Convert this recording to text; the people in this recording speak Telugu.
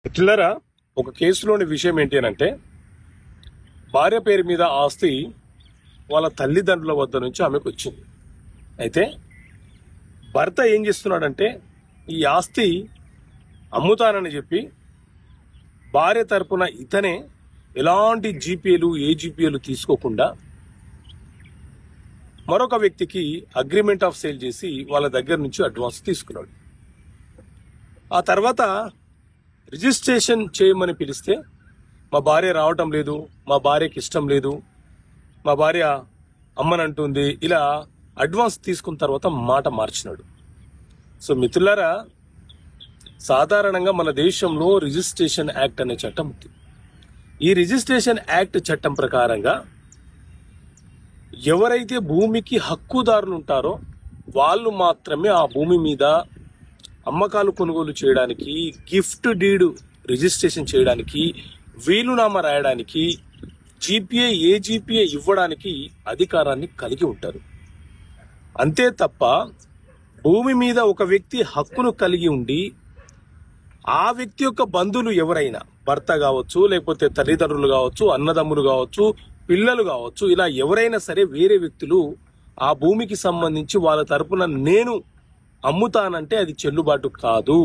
మిత్రులారా, ఒక కేసులోని విషయం ఏంటి అంటే, భార్య పేరు మీద ఆస్తి వాళ్ళ తల్లిదండ్రుల వద్ద నుంచి ఆమెకు వచ్చింది. అయితే భర్త ఏం చేస్తున్నాడంటే, ఈ ఆస్తి అమ్ముతానని చెప్పి భార్య తరపున ఇతనే ఎలాంటి ఏజీపీలు తీసుకోకుండా మరొక వ్యక్తికి అగ్రిమెంట్ ఆఫ్ సేల్ చేసి వాళ్ళ దగ్గర నుంచి అడ్వాన్స్ తీసుకున్నాడు. ఆ తర్వాత రిజిస్ట్రేషన్ చేయమని పిలిస్తే మా భార్య రావటం లేదు, మా భార్యకి ఇష్టం లేదు, మా భార్య అమ్మనంటుంది, ఇలా అడ్వాన్స్ తీసుకున్న తర్వాత మాట మార్చినాడు. సో మిత్రులారా, సాధారణంగా మన దేశంలో రిజిస్ట్రేషన్ యాక్ట్ అనే చట్టం ఉంది. ఈ రిజిస్ట్రేషన్ యాక్ట్ చట్టం ప్రకారంగా ఎవరైతే భూమికి హక్కుదారులు ఉంటారో వాళ్ళు మాత్రమే ఆ భూమి మీద అమ్మకాలు కొనుగోలు చేయడానికి, గిఫ్ట్ డీడ్ రిజిస్ట్రేషన్ చేయడానికి, వీలునామా రాయడానికి, ఏజీపీఏ ఇవ్వడానికి అధికారాన్ని కలిగి ఉంటారు. అంతే తప్ప భూమి మీద ఒక వ్యక్తి హక్కును కలిగి ఉండి ఆ వ్యక్తి యొక్క బంధువులు ఎవరైనా, భర్త కావచ్చు, లేకపోతే తల్లిదండ్రులు కావచ్చు, అన్నదమ్ములు కావచ్చు, పిల్లలు కావచ్చు, ఇలా ఎవరైనా సరే వేరే వ్యక్తులు ఆ భూమికి సంబంధించి వాళ్ళ తరపున నేను అమ్ముతానంటే అది చెల్లుబాటు కాదు.